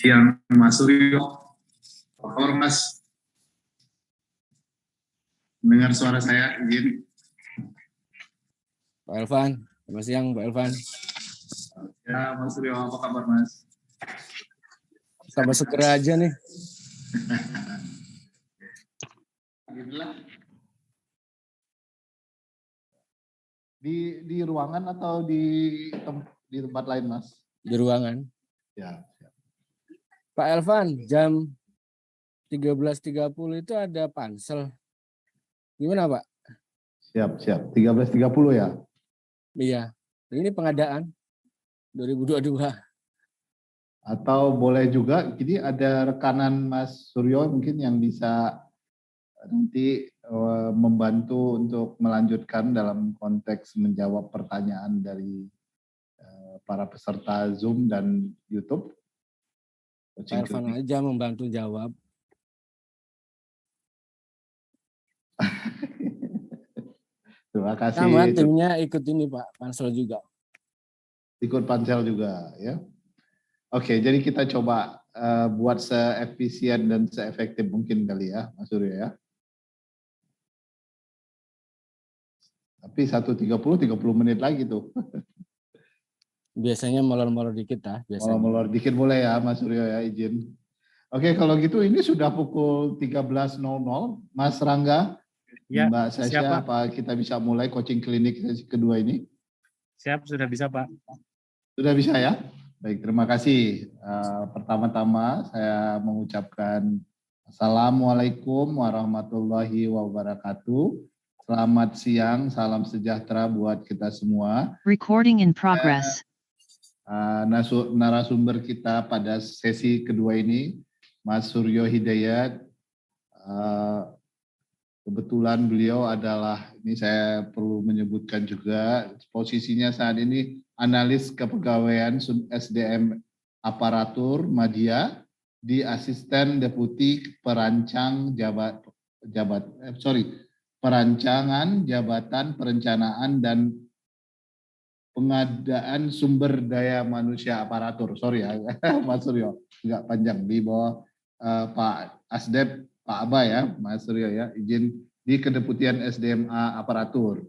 siang Mas Suryo. Apa kabar Mas? Mendengar suara saya, izin. Pak Elvan, selamat siang Pak Elvan. Ya Mas Suryo, apa kabar Mas? Tambah seger aja nih. Inilah. Di ruangan atau di tempat lain Mas? Di ruangan. Ya. Pak Elvan, jam 13.30 itu ada pansel. Gimana Pak? Siap. 13.30 ya? Iya, ini pengadaan 2022. Atau boleh juga, jadi ada rekanan Mas Suryo mungkin yang bisa nanti membantu untuk melanjutkan dalam konteks menjawab pertanyaan dari para peserta Zoom dan YouTube. Pak Elvan aja membantu jawab. Terima kasih. Sama timnya ikut ini Pak, pansel juga. Ikut pansel juga ya. Oke, jadi kita coba buat seefisien dan seefektif mungkin kali ya, Mas Suryo ya. Tapi 1.30 menit lagi tuh. Biasanya molor-molor dikit lah. Molor dikit boleh ya, Mas Suryo ya, izin. Oke, kalau gitu ini sudah pukul 13.00. Mas Rangga, ya, Mbak Sasha, apa kita bisa mulai coaching klinik sesi kedua ini? Siap, sudah bisa Pak. Sudah bisa ya? Baik, terima kasih. Pertama-tama saya mengucapkan Assalamualaikum warahmatullahi wabarakatuh. Selamat siang, salam sejahtera buat kita semua. Recording in progress. Narasumber kita pada sesi kedua ini, Mas Suryo Hidayat. Kebetulan beliau adalah, ini saya perlu menyebutkan juga, posisinya saat ini analis kepegawaian SDM aparatur media di asisten deputi perancangan jabatan perencanaan dan pengadaan sumber daya manusia aparatur. Sorry ya, Mas Suryo, agak panjang di bawah Pak Asdep, Pak Aba ya, Mas Suryo ya, izin di kedeputian SDM aparatur.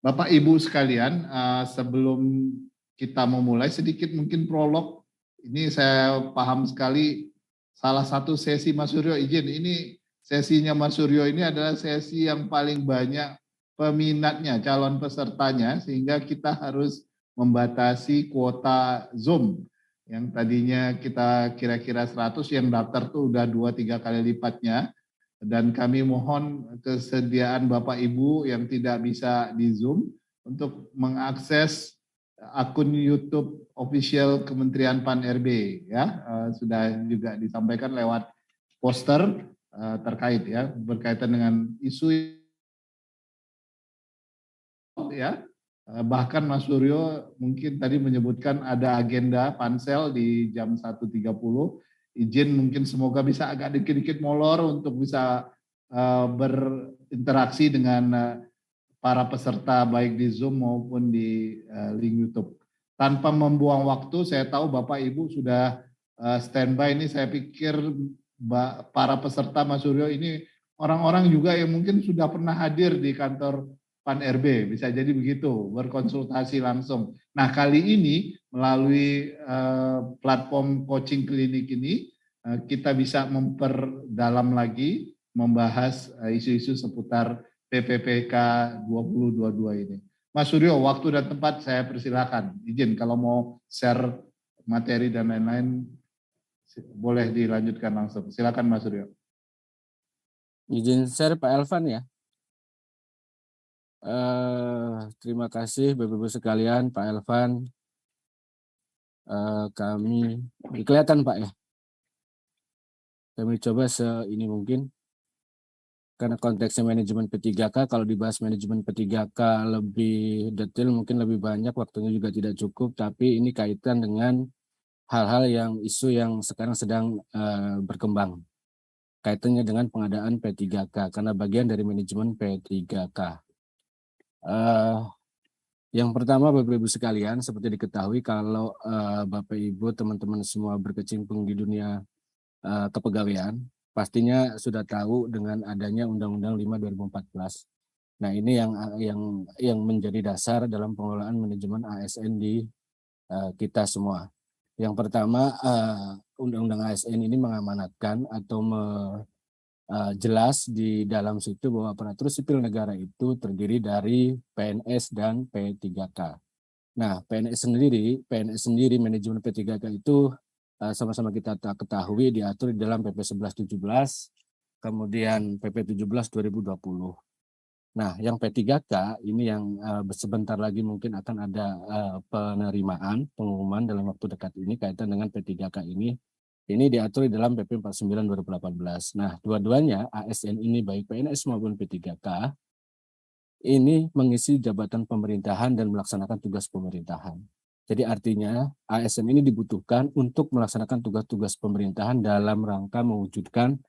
Bapak Ibu sekalian, sebelum kita memulai sedikit mungkin prolog, ini saya paham sekali salah satu sesi Mas Suryo, izin, ini sesinya Mas Suryo ini adalah sesi yang paling banyak peminatnya, calon pesertanya, sehingga kita harus membatasi kuota Zoom. Yang tadinya kita kira-kira 100, yang daftar tuh udah 2-3 kali lipatnya. Dan kami mohon kesediaan Bapak Ibu yang tidak bisa di Zoom untuk mengakses akun YouTube official Kementerian Pan-RB ya, sudah juga disampaikan lewat poster terkait ya, berkaitan dengan isu ya. Bahkan Mas Suryo mungkin tadi menyebutkan ada agenda pansel di jam 1.30. Izin mungkin semoga bisa agak dikit-dikit molor untuk bisa berinteraksi dengan para peserta baik di Zoom maupun di link YouTube. Tanpa membuang waktu, saya tahu Bapak Ibu sudah standby ini, saya pikir para peserta Mas Suryo ini orang-orang juga yang mungkin sudah pernah hadir di kantor Pan-RB, bisa jadi begitu, berkonsultasi langsung. Nah, kali ini melalui platform coaching klinik ini, kita bisa memperdalam lagi, membahas isu-isu seputar PPPK 2022 ini. Mas Suryo, waktu dan tempat saya persilakan. Izin kalau mau share materi dan lain-lain, boleh dilanjutkan langsung. Silakan Mas Suryo. Izin share Pak Elvan ya. Terima kasih Bapak-Ibu sekalian, Pak Elvan. Kami kelihatan Pak ya. Kami coba ini mungkin. Karena konteksnya manajemen P3K, kalau dibahas manajemen P3K lebih detail mungkin lebih banyak, waktunya juga tidak cukup, tapi ini kaitan dengan hal-hal yang isu yang sekarang sedang berkembang. Kaitannya dengan pengadaan P3K, karena bagian dari manajemen P3K. Yang pertama, Bapak Ibu sekalian, seperti diketahui kalau Bapak Ibu teman-teman semua berkecimpung di dunia kepegawaian, pastinya sudah tahu dengan adanya Undang-Undang 5 2014. Nah, ini yang menjadi dasar dalam pengelolaan manajemen ASN di kita semua. Yang pertama, Undang-Undang ASN ini mengamanatkan atau jelas di dalam situ bahwa aparatur sipil negara itu terdiri dari PNS dan P3K. Nah, PNS sendiri manajemen P3K itu sama-sama kita ketahui diatur di dalam PP 1117, kemudian PP 17 2020. Nah, yang P3K ini yang sebentar lagi mungkin akan ada pengumuman dalam waktu dekat ini kaitan dengan P3K ini. Ini diatur di dalam PP 49 2018. Nah, dua-duanya ASN ini baik PNS maupun P3K ini mengisi jabatan pemerintahan dan melaksanakan tugas pemerintahan. Jadi artinya ASN ini dibutuhkan untuk melaksanakan tugas-tugas pemerintahan dalam rangka mewujudkan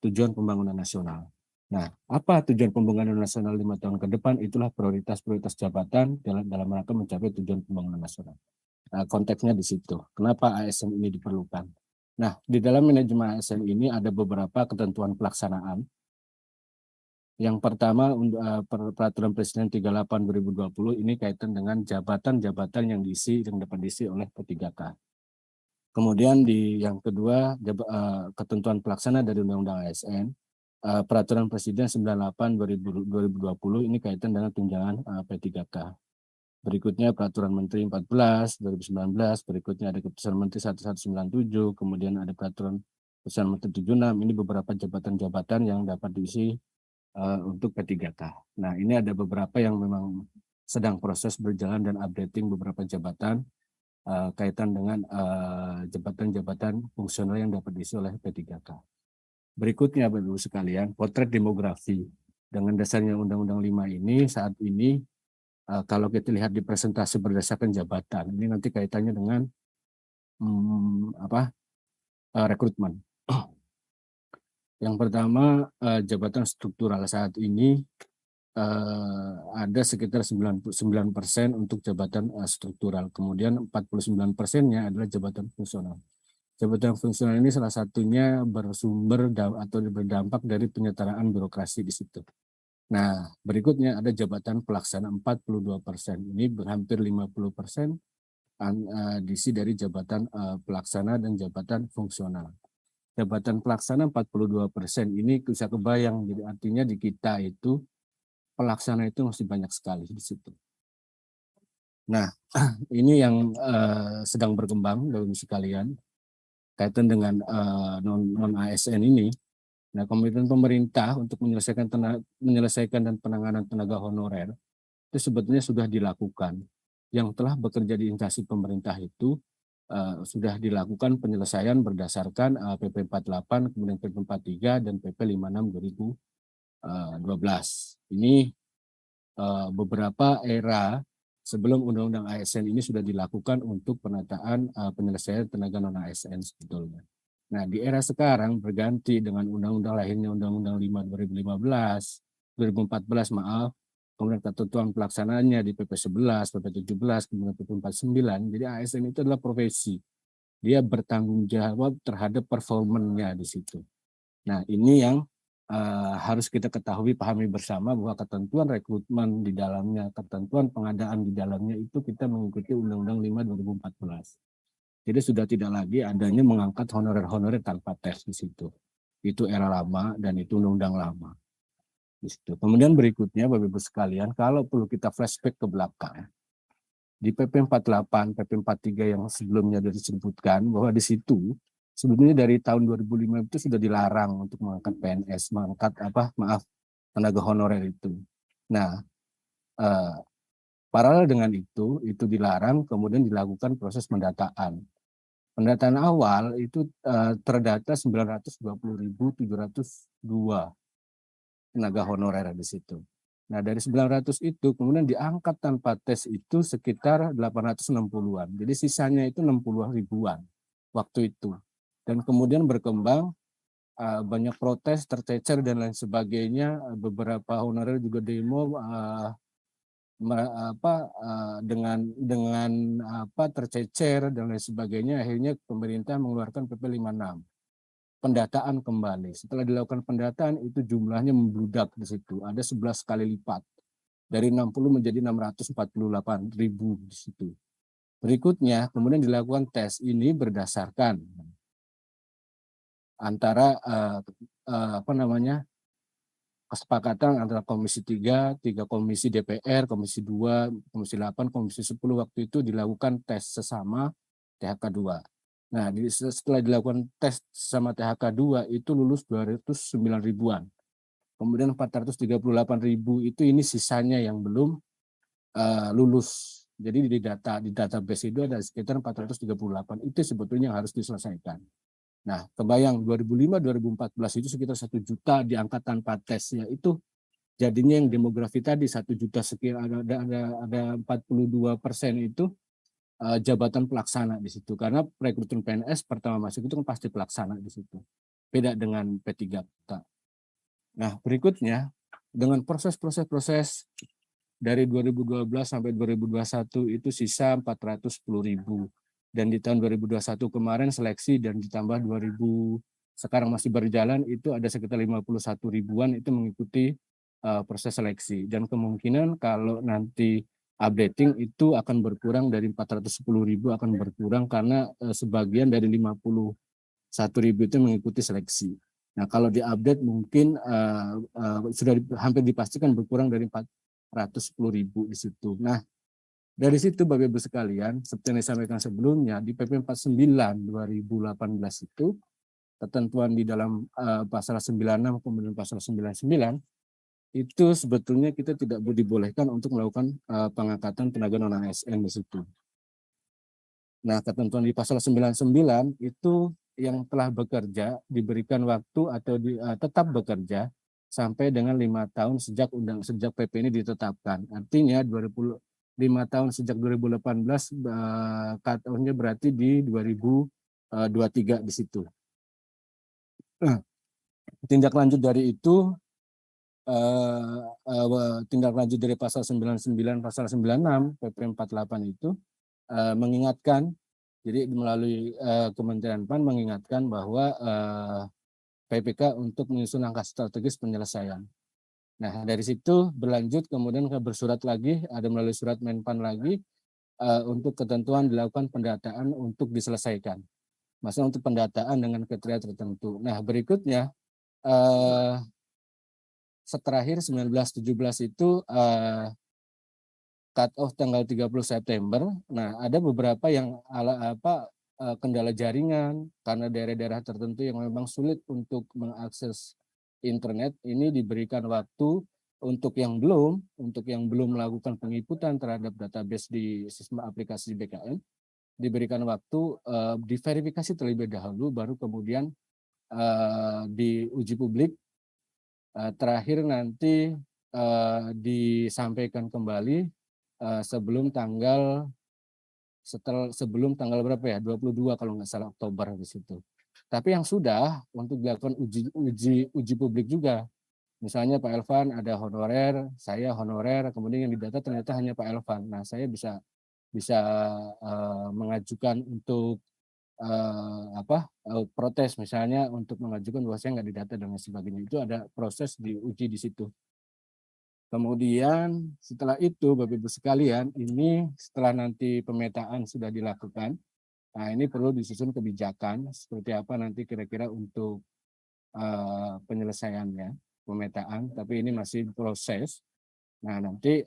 tujuan pembangunan nasional. Nah, apa tujuan pembangunan nasional 5 tahun ke depan? Itulah prioritas-prioritas jabatan dalam rangka mencapai tujuan pembangunan nasional. Konteksnya di situ. Kenapa ASN ini diperlukan? Nah, di dalam manajemen ASN ini ada beberapa ketentuan pelaksanaan. Yang pertama, Peraturan Presiden 38 2020 ini kaitan dengan jabatan-jabatan yang dapat diisi oleh P3K. Kemudian yang kedua, ketentuan pelaksana dari Undang-Undang ASN, Peraturan Presiden 98 2020 ini kaitan dengan tunjangan P3K. Berikutnya Peraturan Menteri 14 2019, berikutnya ada Keputusan Menteri 1197, kemudian ada Peraturan Keputusan Menteri 76, ini beberapa jabatan-jabatan yang dapat diisi untuk P3K. Nah, ini ada beberapa yang memang sedang proses berjalan dan updating beberapa jabatan kaitan dengan jabatan-jabatan fungsional yang dapat diisi oleh P3K. Berikutnya, Bapak Ibu sekalian, potret demografi. Dengan dasarnya Undang-Undang 5 ini, saat ini kalau kita lihat di presentasi berdasarkan jabatan, ini nanti kaitannya dengan rekrutmen. Yang pertama, jabatan struktural saat ini ada sekitar 99% untuk jabatan struktural. Kemudian 49%-nya adalah jabatan fungsional. Jabatan fungsional ini salah satunya bersumber atau berdampak dari penyetaraan birokrasi di situ. Nah, berikutnya ada jabatan pelaksana 42%. Ini hampir 50% diisi dari jabatan pelaksana dan jabatan fungsional. Jabatan pelaksana 42% ini bisa kebayang, jadi artinya di kita itu pelaksana itu masih banyak sekali di situ. Nah, ini yang sedang berkembang Bapak Ibu sekalian kaitan dengan non-ASN ini. Nah, komitmen pemerintah untuk menyelesaikan dan penanganan tenaga honorer itu sebetulnya sudah dilakukan. Yang telah bekerja di instansi pemerintah itu sudah dilakukan penyelesaian berdasarkan PP 48, kemudian PP 43 dan PP 56 2012. Ini beberapa era sebelum Undang-Undang ASN ini sudah dilakukan untuk penataan penyelesaian tenaga non-ASN sebetulnya. Nah, di era sekarang berganti dengan undang-undang lahirnya Undang-Undang 5 2014, kemudian ketentuan pelaksanaannya di PP 11, PP 17, kemudian PP 49. Jadi ASN itu adalah profesi. Dia bertanggung jawab terhadap performanya di situ. Nah, ini yang harus kita ketahui, pahami bersama bahwa ketentuan rekrutmen di dalamnya, ketentuan pengadaan di dalamnya itu kita mengikuti Undang-Undang 5 2014. Jadi sudah tidak lagi adanya mengangkat honorer-honorer tanpa tes di situ. Itu era lama dan itu undang-undang lama. Di situ. Kemudian berikutnya Bapak Ibu sekalian, kalau perlu kita flashback ke belakang, di PP 48, PP 43 yang sebelumnya disebutkan bahwa di situ sebetulnya dari tahun 2005 itu sudah dilarang untuk mengangkat PNS, tenaga honorer itu. Nah, paralel dengan itu dilarang, kemudian dilakukan proses pendataan. Pendataan awal itu terdata 920.702 tenaga honorer di situ. Nah, dari 900 itu kemudian diangkat tanpa tes itu sekitar 860-an. Jadi sisanya itu 60 ribuan waktu itu. Dan kemudian berkembang banyak protes, tercecer dan lain sebagainya. Beberapa honorer juga demo dengan tercecer dan lain sebagainya, akhirnya pemerintah mengeluarkan PP 56 pendataan kembali. Setelah dilakukan pendataan itu jumlahnya membludak di situ, ada 11 kali lipat dari 60 menjadi 648.000 di situ. Berikutnya kemudian dilakukan tes ini berdasarkan antara kesepakatan antara Komisi 3 komisi DPR, Komisi 2, Komisi 8, Komisi 10 waktu itu dilakukan tes sesama THK 2. Nah, setelah dilakukan tes sama THK 2 itu lulus 209 ribuan. Kemudian 438.000 itu ini sisanya yang belum lulus. Jadi di database itu ada sekitar 438. Itu sebetulnya yang harus diselesaikan. Nah, kebayang 2005-2014 itu sekitar 1 juta diangkat tanpa tesnya, itu jadinya yang demografi tadi 1 juta sekian, ada 42% itu jabatan pelaksana di situ, karena rekrutmen PNS pertama masuk itu kan pasti pelaksana di situ. Beda dengan P3K. Nah, berikutnya dengan proses dari 2012 sampai 2021 itu sisa 410.000. Dan di tahun 2021 kemarin seleksi dan ditambah 2000 sekarang masih berjalan itu ada sekitar 51 ribuan itu mengikuti proses seleksi. Dan kemungkinan kalau nanti updating itu akan berkurang dari 410.000 akan berkurang karena sebagian dari 51.000 itu mengikuti seleksi. Nah, kalau diupdate mungkin sudah hampir dipastikan berkurang dari 410.000 di situ. Nah, dari situ Bapak Ibu sekalian, seperti yang disampaikan sebelumnya, di PP 49 2018 itu, ketentuan di dalam pasal 96 kemudian pasal 99, itu sebetulnya kita tidak dibolehkan untuk melakukan pengangkatan tenaga non-ASN di situ. Nah, ketentuan di pasal 99 itu yang telah bekerja diberikan waktu atau tetap bekerja sampai dengan 5 tahun sejak PP ini ditetapkan. Artinya 5 tahun sejak 2018 cut-off-nya berarti di 2023 di situ. Tindak lanjut dari itu tindak lanjut dari pasal 99 pasal 96 PP 48 itu mengingatkan, jadi melalui Kementerian PAN mengingatkan bahwa PPK untuk menyusun langkah strategis penyelesaian. Nah, dari situ berlanjut kemudian bersurat lagi, ada melalui surat Menpan lagi untuk ketentuan dilakukan pendataan untuk diselesaikan. Maksudnya untuk pendataan dengan kriteria tertentu. Nah, berikutnya terakhir 19-17 itu cut off tanggal 30 September. Nah, ada beberapa yang kendala jaringan karena daerah-daerah tertentu yang memang sulit untuk mengakses internet, ini diberikan waktu untuk yang belum melakukan penginputan terhadap database di sistem aplikasi BKN, diberikan waktu diverifikasi terlebih dahulu, baru kemudian diuji publik, terakhir nanti disampaikan kembali sebelum tanggal berapa ya, 22 kalau nggak salah Oktober di situ. Tapi yang sudah untuk dilakukan uji publik juga. Misalnya Pak Elvan ada honorer, saya honorer, kemudian yang didata ternyata hanya Pak Elvan. Nah, saya bisa mengajukan untuk protes, misalnya untuk mengajukan bahwa saya nggak didata dan sebagainya. Itu ada proses diuji di situ. Kemudian setelah itu Bapak Ibu sekalian, ini setelah nanti pemetaan sudah dilakukan, nah ini perlu disusun kebijakan seperti apa nanti kira-kira untuk penyelesaiannya, pemetaan, tapi ini masih proses. Nah, nanti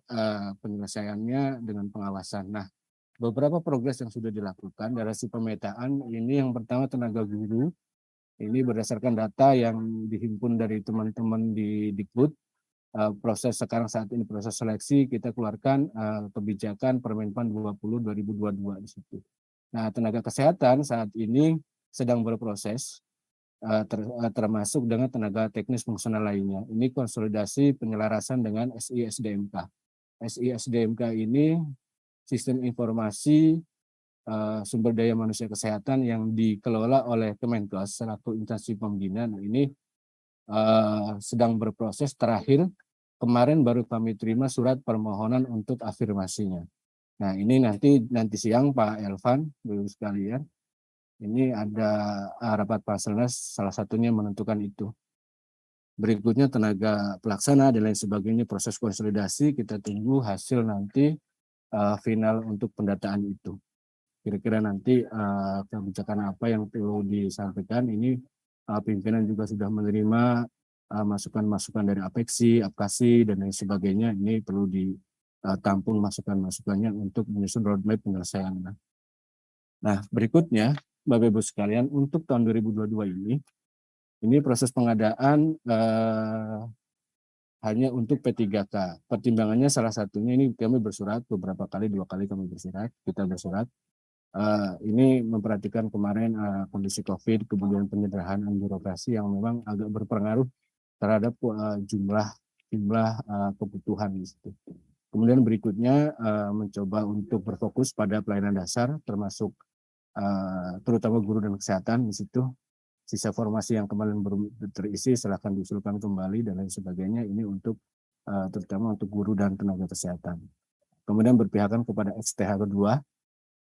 penyelesaiannya dengan pengawasan. Nah, beberapa progres yang sudah dilakukan dari si pemetaan ini, yang pertama tenaga guru, ini berdasarkan data yang dihimpun dari teman-teman di Dikbud. Proses sekarang saat ini proses seleksi, kita keluarkan kebijakan Permenpan 20/2022 di situ. Nah, tenaga kesehatan saat ini sedang berproses termasuk dengan tenaga teknis fungsional lainnya. Ini konsolidasi penyelarasan dengan SI-SDMK. SI-SDMK ini sistem informasi sumber daya manusia kesehatan yang dikelola oleh Kemenkes selaku instansi pembina. Nah, ini sedang berproses terakhir kemarin baru kami terima surat permohonan untuk afirmasinya. Nah, ini nanti siang Pak Elvan, Bapak sekalian, ini ada rapat Parselnas, salah satunya menentukan itu. Berikutnya tenaga pelaksana dan lain sebagainya, proses konsolidasi, kita tunggu hasil nanti final untuk pendataan itu. Kira-kira nanti kebijakan apa yang perlu disampaikan, ini pimpinan juga sudah menerima masukan-masukan dari APEKSI, APKASI, dan lain sebagainya. Ini perlu ditampung masukan-masukannya untuk menyusun roadmap penyelesaian. Nah, berikutnya, Bapak Ibu sekalian, untuk tahun 2022 ini proses pengadaan hanya untuk P3K. Pertimbangannya salah satunya ini kami bersurat beberapa kali, 2 kali kita bersurat. Ini memperhatikan kemarin kondisi COVID, kemudian penyederhanaan birokrasi yang memang agak berpengaruh terhadap jumlah kebutuhan di situ. Kemudian berikutnya mencoba untuk berfokus pada pelayanan dasar, termasuk terutama guru dan kesehatan di situ. Sisa formasi yang kemarin belum terisi silahkan diusulkan kembali dan lain sebagainya. Ini untuk terutama untuk guru dan tenaga kesehatan. Kemudian berpihakan kepada XTH kedua.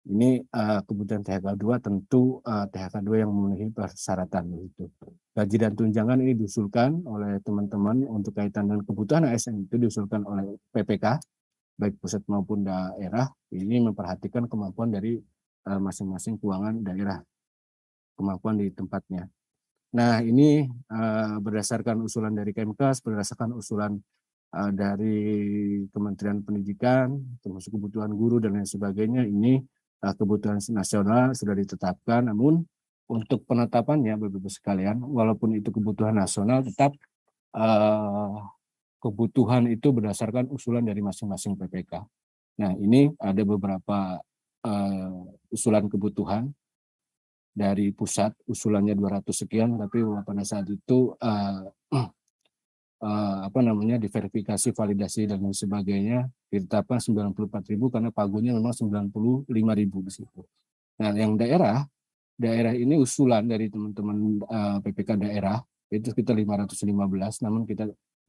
Ini kebutuhan THK 2 tentu THK 2 yang memenuhi persyaratan itu. Gaji dan tunjangan ini diusulkan oleh teman-teman untuk kaitan dengan kebutuhan ASN itu diusulkan oleh PPK baik pusat maupun daerah. Ini memperhatikan kemampuan dari masing-masing keuangan daerah, kemampuan di tempatnya. Nah, ini berdasarkan usulan dari Kemkes, berdasarkan usulan dari Kementerian Pendidikan, termasuk kebutuhan guru dan lain sebagainya, ini kebutuhan nasional sudah ditetapkan. Namun untuk penetapannya, Bapak Ibu sekalian, walaupun itu kebutuhan nasional, tetap kebutuhan itu berdasarkan usulan dari masing-masing PPK. Nah, ini ada beberapa usulan kebutuhan dari pusat, usulannya 200 sekian, tapi pada saat itu diverifikasi, validasi dan lain sebagainya ditetapkan 94.000 karena pagunya memang 95.000 di situ. Nah, yang daerah ini usulan dari teman-teman PPK daerah itu sekitar 515,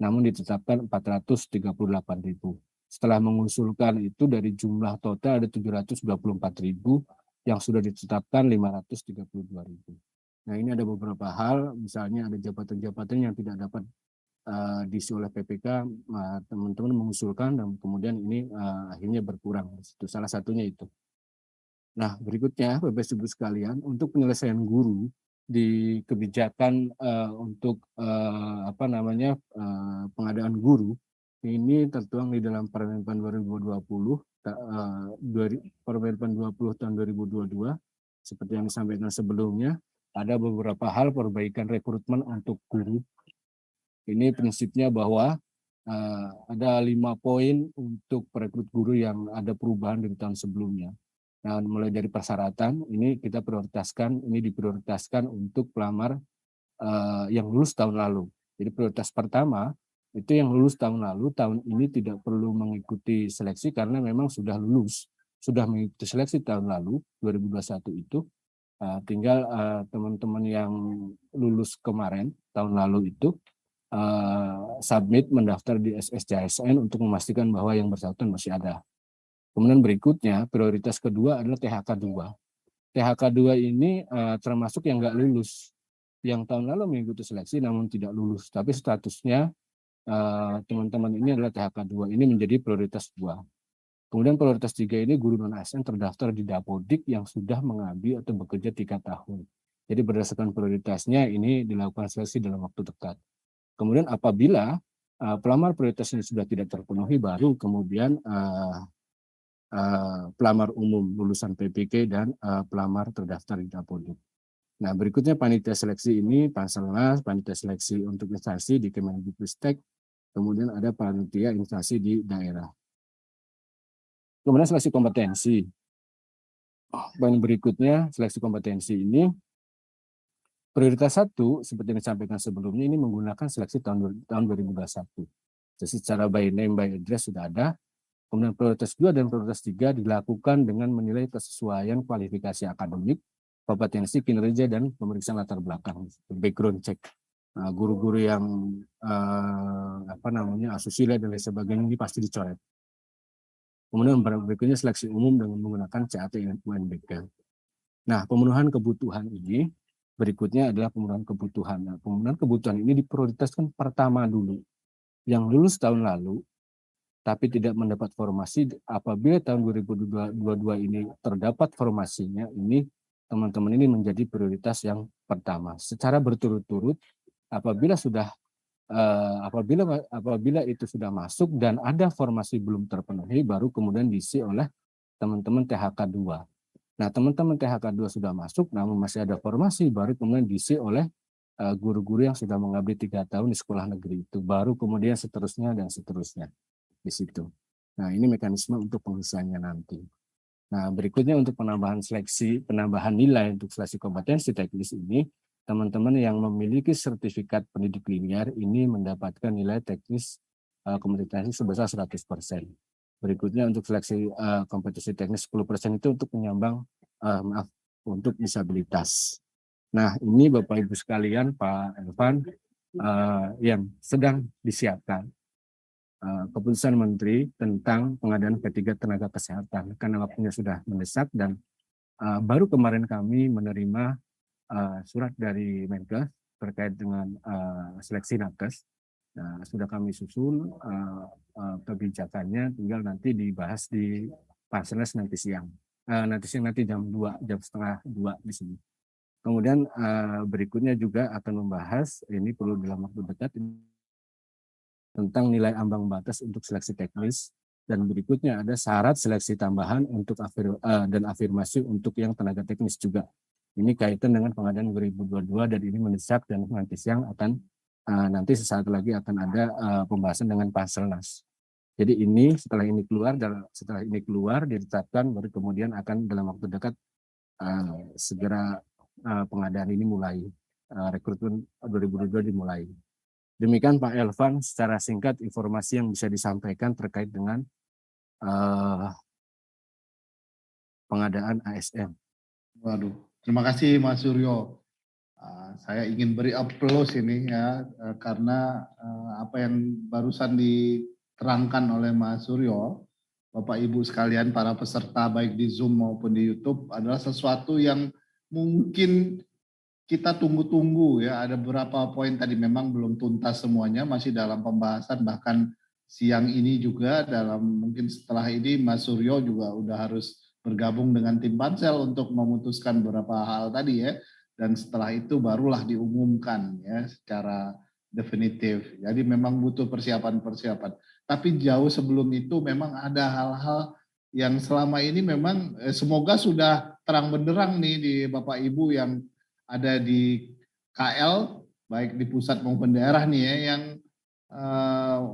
namun ditetapkan 438.000. Setelah mengusulkan itu dari jumlah total ada 724.000 yang sudah ditetapkan 532.000. Nah, ini ada beberapa hal, misalnya ada jabatan-jabatan yang tidak dapat diisi oleh PPK, teman-teman mengusulkan dan kemudian ini akhirnya berkurang. Itu salah satunya itu. Nah, berikutnya Bapak Ibu sekalian, untuk penyelesaian guru di kebijakan untuk pengadaan guru ini tertuang di dalam Permenpan 2020 Permenpan 20 tahun 2022 seperti yang disampaikan sebelumnya. Ada beberapa hal perbaikan rekrutmen untuk guru. Ini prinsipnya bahwa ada 5 poin untuk perekrut guru yang ada perubahan dari tahun sebelumnya. Nah, mulai dari persyaratan, ini kita diprioritaskan untuk pelamar yang lulus tahun lalu. Jadi prioritas pertama, itu yang lulus tahun lalu, tahun ini tidak perlu mengikuti seleksi karena memang sudah lulus. Sudah mengikuti seleksi tahun lalu, 2021 itu. Tinggal teman-teman yang lulus kemarin, tahun lalu itu, submit mendaftar di SSCSN untuk memastikan bahwa yang bersangkutan masih ada. Kemudian berikutnya prioritas kedua adalah THK 2. THK 2 ini termasuk yang nggak lulus, yang tahun lalu mengikuti seleksi namun tidak lulus, tapi statusnya teman-teman ini adalah THK 2. Ini menjadi prioritas 2. Kemudian prioritas 3 ini guru non ASN terdaftar di Dapodik yang sudah mengabdi atau bekerja 3 tahun. Jadi berdasarkan prioritasnya ini dilakukan seleksi dalam waktu dekat. Kemudian apabila pelamar prioritas ini sudah tidak terpenuhi, baru kemudian pelamar umum lulusan PPK dan pelamar terdaftar di Dapodik. Nah, berikutnya panitia seleksi ini Parselnas, panitia seleksi untuk instansi di Kemendikbudristek, kemudian ada panitia instansi di daerah. Kemudian seleksi kompetensi. Poin berikutnya seleksi kompetensi ini prioritas 1 seperti yang disampaikan sebelumnya ini menggunakan seleksi tahun 2021. Jadi secara by name by address sudah ada. Kemudian prioritas 2 dan prioritas 3 dilakukan dengan menilai kesesuaian kualifikasi akademik, kompetensi, kinerja, dan pemeriksaan latar belakang, background check. guru-guru yang asusila dan lain sebagainya ini pasti dicoret. Kemudian berikutnya seleksi umum dengan menggunakan CAT UNBK. Nah, pemenuhan kebutuhan ini berikutnya adalah pemenuhan kebutuhan. Nah, pemenuhan kebutuhan ini diprioritaskan pertama dulu. Yang lulus tahun lalu tapi tidak mendapat formasi, apabila tahun 2022 ini terdapat formasinya, ini teman-teman ini menjadi prioritas yang pertama. Secara berturut-turut, apabila itu sudah masuk dan ada formasi belum terpenuhi, baru kemudian diisi oleh teman-teman THK 2. Nah, teman-teman THK 2 sudah masuk, namun masih ada formasi, baru kemudian diisi oleh guru-guru yang sudah mengabdi 3 tahun di sekolah negeri itu, baru kemudian seterusnya dan seterusnya di situ. Nah, ini mekanisme untuk pengisiannya nanti. Nah, berikutnya untuk penambahan nilai untuk seleksi kompetensi teknis ini, teman-teman yang memiliki sertifikat pendidik linear ini mendapatkan nilai teknis kompetensi sebesar 100%. Berikutnya untuk seleksi kompetensi teknis 10% itu untuk penyambang untuk disabilitas. Nah, ini Bapak Ibu sekalian, Pak Elvan, yang sedang disiapkan keputusan Menteri tentang pengadaan P3 tenaga kesehatan karena waktunya sudah mendesak dan baru kemarin kami menerima surat dari Menkes terkait dengan seleksi nakes. Nah, sudah kami susun kebijakannya, tinggal nanti dibahas di Panselnes nanti siang. Nanti jam 2, jam setengah 2 di sini. Kemudian berikutnya juga akan membahas, ini perlu dalam waktu dekat, tentang nilai ambang batas untuk seleksi teknis, dan berikutnya ada syarat seleksi tambahan untuk dan afirmasi untuk yang tenaga teknis juga. Ini kaitan dengan pengadaan 2022 dan ini mendesak dan nanti siang akan nanti sesaat lagi akan ada pembahasan dengan Panselnas. Jadi ini setelah ini keluar ditetapkan, baru kemudian akan dalam waktu dekat segera pengadaan ini mulai, rekrutmen 2022 dimulai. Demikian Pak Elvan, secara singkat informasi yang bisa disampaikan terkait dengan pengadaan ASN. Waduh, terima kasih Mas Suryo. Saya ingin beri aplaus ini ya, karena apa yang barusan diterangkan oleh Mas Suryo, Bapak Ibu sekalian, para peserta baik di Zoom maupun di YouTube adalah sesuatu yang mungkin kita tunggu-tunggu ya. Ada beberapa poin tadi memang belum tuntas semuanya, masih dalam pembahasan, bahkan siang ini juga mungkin setelah ini Mas Suryo juga udah harus bergabung dengan tim pansel untuk memutuskan beberapa hal tadi ya, dan setelah itu barulah diumumkan ya secara definitif. Jadi memang butuh persiapan-persiapan. Tapi jauh sebelum itu memang ada hal-hal yang selama ini memang semoga sudah terang benderang nih di Bapak Ibu yang ada di KL, baik di pusat maupun daerah nih ya, yang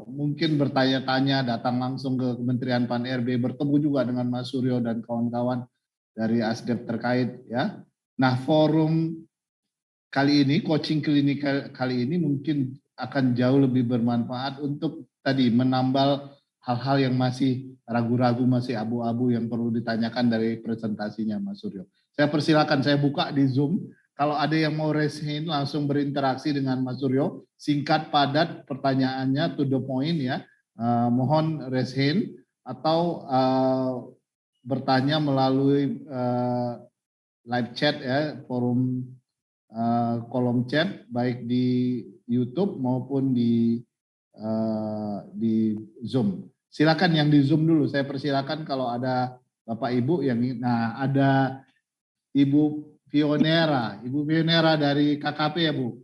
mungkin bertanya-tanya, datang langsung ke Kementerian Pan-RB, bertemu juga dengan Mas Suryo dan kawan-kawan dari ASDEP terkait ya. Nah, forum kali ini, coaching klinik kali ini mungkin akan jauh lebih bermanfaat untuk tadi menambal hal-hal yang masih ragu-ragu, masih abu-abu yang perlu ditanyakan dari presentasinya Mas Suryo. Saya persilakan, saya buka di Zoom. Kalau ada yang mau raise hand, langsung berinteraksi dengan Mas Suryo. Singkat, padat, pertanyaannya to the point ya. Mohon raise hand atau bertanya melalui live chat ya, forum kolom chat, baik di YouTube maupun di Zoom. Silakan yang di Zoom dulu. Saya persilakan kalau ada Bapak Ibu yang, nah ada Ibu Fionera dari KKP ya Bu.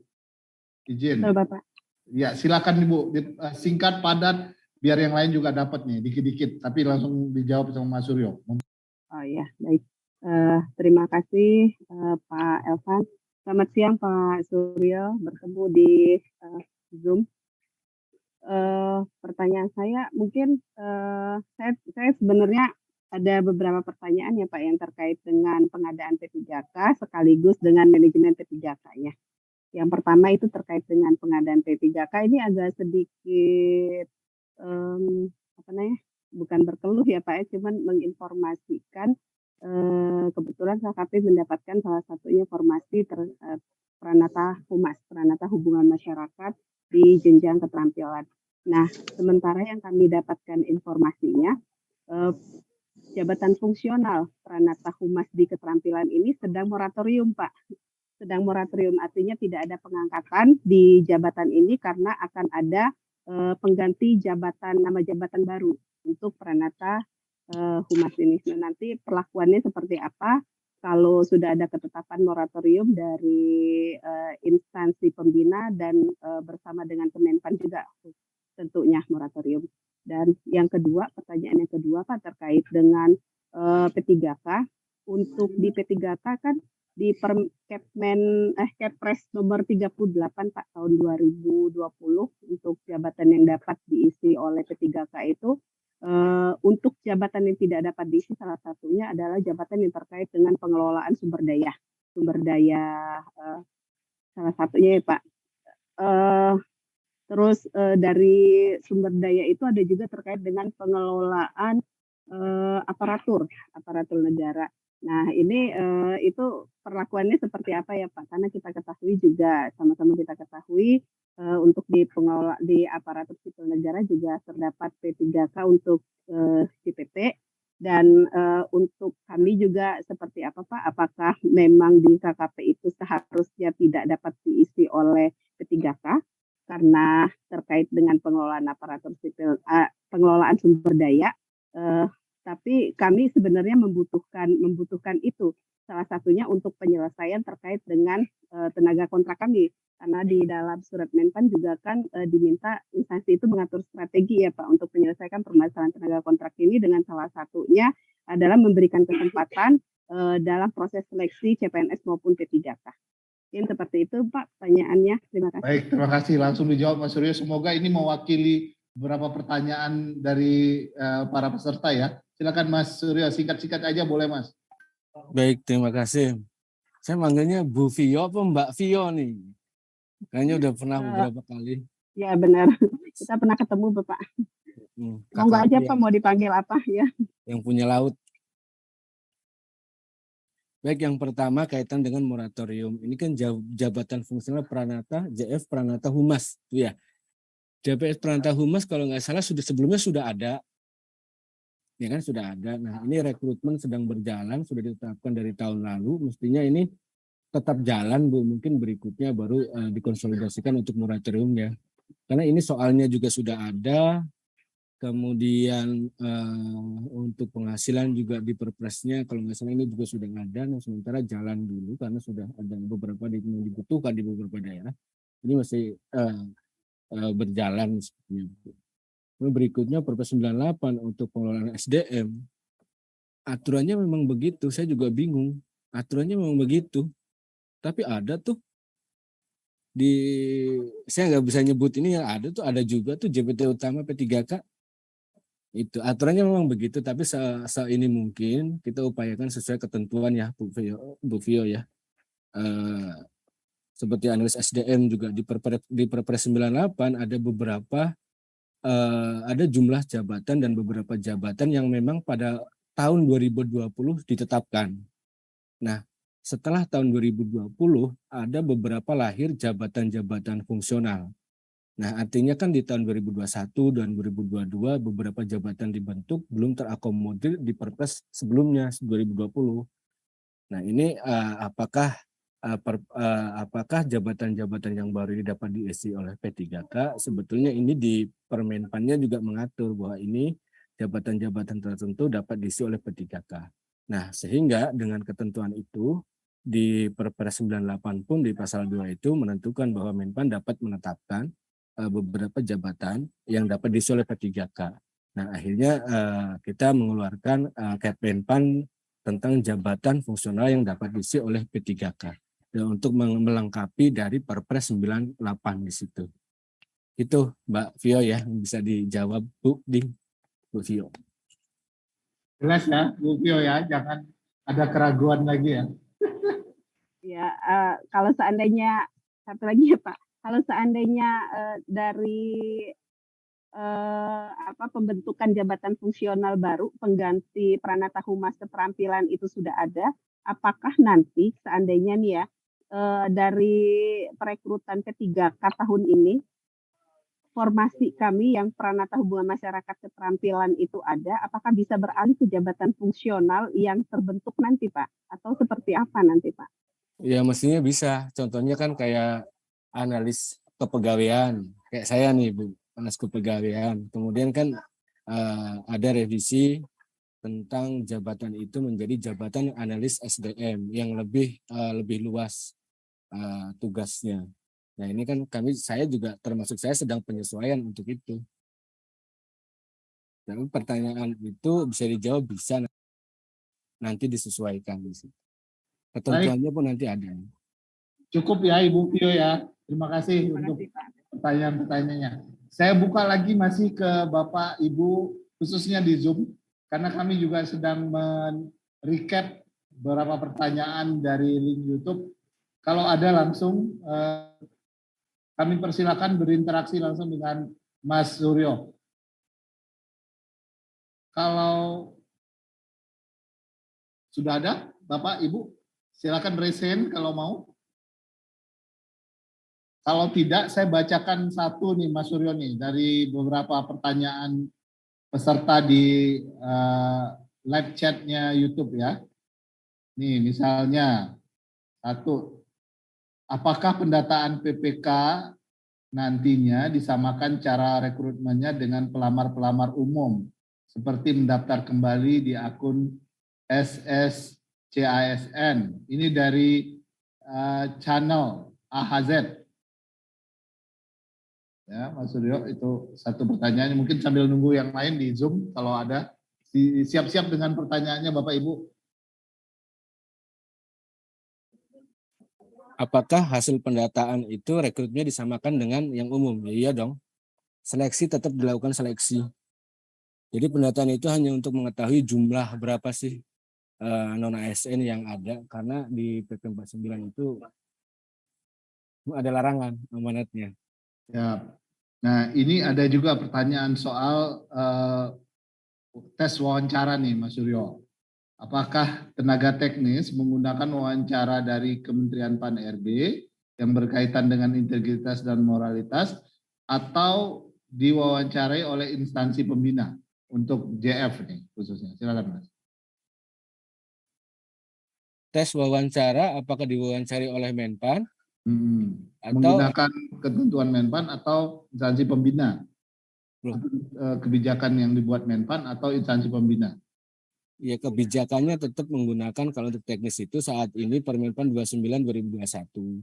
Izin. Betul Bapak. Ya silakan Ibu, singkat padat biar yang lain juga dapat nih dikit-dikit, tapi langsung dijawab sama Mas Suryo. Oh iya, baik. Terima kasih Pak Elvan. Selamat siang Pak Suryo, bertemu di Zoom. Pertanyaan saya mungkin saya sebenarnya ada beberapa pertanyaan ya Pak yang terkait dengan pengadaan P3K sekaligus dengan manajemen P3K-nya. Yang pertama itu terkait dengan pengadaan P3K, ini agak sedikit bukan berkeluh ya Pak ya, cuman menginformasikan kebetulan KKP mendapatkan salah satu informasi Pranata Humas, Pranata Hubungan Masyarakat di jenjang keterampilan. Nah, sementara yang kami dapatkan informasinya, jabatan fungsional Pranata Humas di keterampilan ini sedang moratorium, Pak. Sedang moratorium, artinya tidak ada pengangkatan di jabatan ini karena akan ada pengganti jabatan, nama jabatan baru untuk Pranata Humas ini. Nah, nanti perlakuannya seperti apa? Kalau sudah ada ketetapan moratorium dari instansi pembina dan bersama dengan Kemenpan juga tentunya moratorium. Dan yang kedua, pertanyaan yang kedua Pak terkait dengan P3K. Untuk di P3K kan di Kepres nomor 38 Pak tahun 2020 untuk jabatan yang dapat diisi oleh P3K itu untuk jabatan yang tidak dapat diisi salah satunya adalah jabatan yang terkait dengan pengelolaan sumber daya salah satunya ya Pak. Terus dari sumber daya itu ada juga terkait dengan pengelolaan aparatur negara. Nah ini itu perlakuannya seperti apa ya Pak? Karena kita ketahui juga sama-sama kita ketahui untuk di aparatur sipil negara juga terdapat P3K untuk CPT dan untuk kami juga seperti apa Pak? Apakah memang di KKP itu seharusnya tidak dapat diisi oleh P3K karena terkait dengan pengelolaan aparatur sipil, pengelolaan sumber daya? Tapi kami sebenarnya membutuhkan itu salah satunya untuk penyelesaian terkait dengan tenaga kontrak kami karena di dalam surat Menpan juga kan diminta instansi itu mengatur strategi ya Pak untuk menyelesaikan permasalahan tenaga kontrak ini dengan salah satunya adalah memberikan kesempatan dalam proses seleksi CPNS maupun P3K. Mungkin seperti itu Pak pertanyaannya. Terima kasih. Baik, terima kasih. Langsung dijawab Mas Suryo. Semoga ini mewakili beberapa pertanyaan dari para peserta ya. Silakan Mas Suryo, singkat-singkat aja boleh Mas. Baik, terima kasih. Saya manggilnya Bu Vio apa Mbak Vio nih? Kayaknya udah pernah beberapa kali. Ya benar, kita pernah ketemu Bapak. Monggo aja Pak mau dipanggil apa ya? Yang punya laut. Baik, yang pertama kaitan dengan moratorium. Ini kan jabatan fungsional Pranata, JF Pranata Humas, tuh ya. JPS Pranata Humas kalau nggak salah sebelumnya sudah ada. Ya kan sudah ada. Nah, ini rekrutmen sedang berjalan, sudah ditetapkan dari tahun lalu. Mestinya ini tetap jalan, Bu. Mungkin berikutnya baru dikonsolidasikan untuk moratorium ya. Karena ini soalnya juga sudah ada. Kemudian untuk penghasilan juga di perpresnya kalau nggak salah ini juga sudah ada. Nah, sementara jalan dulu karena sudah ada beberapa yang dibutuhkan di beberapa daerah. Ini masih berjalan sepertinya. Berikutnya Perpres 98 untuk pengelolaan SDM. Aturannya memang begitu, saya juga bingung. Aturannya memang begitu. Tapi ada tuh saya nggak bisa nyebut ini yang ada tuh ada juga tuh JPT utama P3K. Itu aturannya memang begitu, tapi ini mungkin kita upayakan sesuai ketentuan ya Bu Vio ya. Seperti analis SDM juga di Perpres 98 ada beberapa ada jumlah jabatan dan beberapa jabatan yang memang pada tahun 2020 ditetapkan. Nah, setelah tahun 2020 ada beberapa lahir jabatan-jabatan fungsional. Nah, artinya kan di tahun 2021 dan 2022 beberapa jabatan dibentuk belum terakomodir di Perpres sebelumnya 2020. Nah, ini apakah jabatan-jabatan yang baru ini dapat diisi oleh P3K? Sebetulnya ini di Permenpannya juga mengatur bahwa ini jabatan-jabatan tertentu dapat diisi oleh P3K. Nah, sehingga dengan ketentuan itu di Perpres 98 pun di pasal 2 itu menentukan bahwa Menpan dapat menetapkan beberapa jabatan yang dapat diisi oleh P3K. Nah, akhirnya kita mengeluarkan Kepmenpan tentang jabatan fungsional yang dapat diisi oleh P3K. Untuk melengkapi dari Perpres 98 di situ. Itu Mbak Vio ya, bisa dijawab Bu Vio. Jelas ya Bu Vio ya, jangan ada keraguan lagi ya. Ya, kalau seandainya satu lagi ya Pak, kalau seandainya dari pembentukan jabatan fungsional baru pengganti Pranata Humas keterampilan itu sudah ada, apakah nanti seandainya nih ya dari perekrutan P3K tahun ini, formasi kami yang Pranata Hubungan Masyarakat Keterampilan itu ada, apakah bisa beralih ke jabatan fungsional yang terbentuk nanti Pak? Atau seperti apa nanti Pak? Ya mestinya bisa. Contohnya kan kayak analis kepegawaian. Kayak saya nih Bu, analis kepegawaian. Kemudian kan ada revisi tentang jabatan itu menjadi jabatan analis SDM yang lebih luas tugasnya. Nah ini kan saya juga termasuk saya sedang penyesuaian untuk itu. Dan pertanyaan itu bisa dijawab, bisa nanti disesuaikan di situ. Ketentuannya pun nanti ada. Cukup ya Ibu Pio ya. Terima kasih Terima untuk kasih Pak. pertanyaan-pertanyaannya. Saya buka lagi masih ke Bapak Ibu khususnya di Zoom karena kami juga sedang recap beberapa pertanyaan dari link YouTube. Kalau ada langsung kami persilakan berinteraksi langsung dengan Mas Suryo. Kalau sudah ada, Bapak, Ibu, silakan raise hand kalau mau. Kalau tidak, saya bacakan satu nih, Mas Suryo nih, dari beberapa pertanyaan peserta di live chatnya YouTube ya. Nih, misalnya satu. Apakah pendataan PPK nantinya disamakan cara rekrutmennya dengan pelamar-pelamar umum seperti mendaftar kembali di akun SSCASN? Ini dari channel AHZ. Ya, Mas Suryo, itu satu pertanyaan. Mungkin sambil nunggu yang lain di Zoom kalau ada. Siap-siap dengan pertanyaannya Bapak Ibu. Apakah hasil pendataan itu rekrutnya disamakan dengan yang umum? Ya, iya dong. Seleksi tetap dilakukan seleksi. Jadi pendataan itu hanya untuk mengetahui jumlah berapa sih non-ASN yang ada, karena di PP 49 itu ada larangan amanatnya. Ya. Nah, ini ada juga pertanyaan soal tes wawancara nih, Mas Suryo. Apakah tenaga teknis menggunakan wawancara dari Kementerian Pan-RB yang berkaitan dengan integritas dan moralitas atau diwawancarai oleh instansi pembina untuk JF nih khususnya? Silakan Mas. Tes wawancara apakah diwawancari oleh Menpan? Atau menggunakan ketentuan Menpan atau instansi pembina? Kebijakan yang dibuat Menpan atau instansi pembina? Ya, kebijakannya tetap menggunakan, kalau untuk teknis itu saat ini Permenpan 29/2021.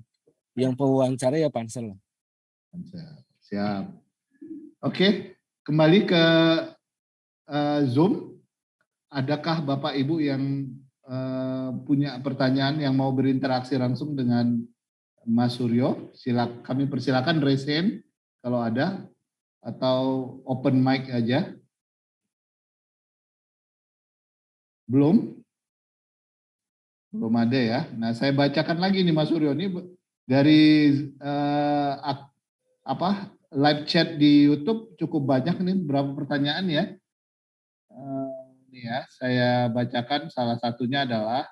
Yang pewawancara ya Pansel. Siap. Oke, kembali ke Zoom. Adakah Bapak Ibu yang punya pertanyaan yang mau berinteraksi langsung dengan Mas Suryo? Kami persilakan raise hand kalau ada, atau open mic aja. Belum ada ya. Nah, saya bacakan lagi nih Mas Suryo, ini dari live chat di YouTube cukup banyak nih, berapa pertanyaan ya. Ini ya, saya bacakan salah satunya adalah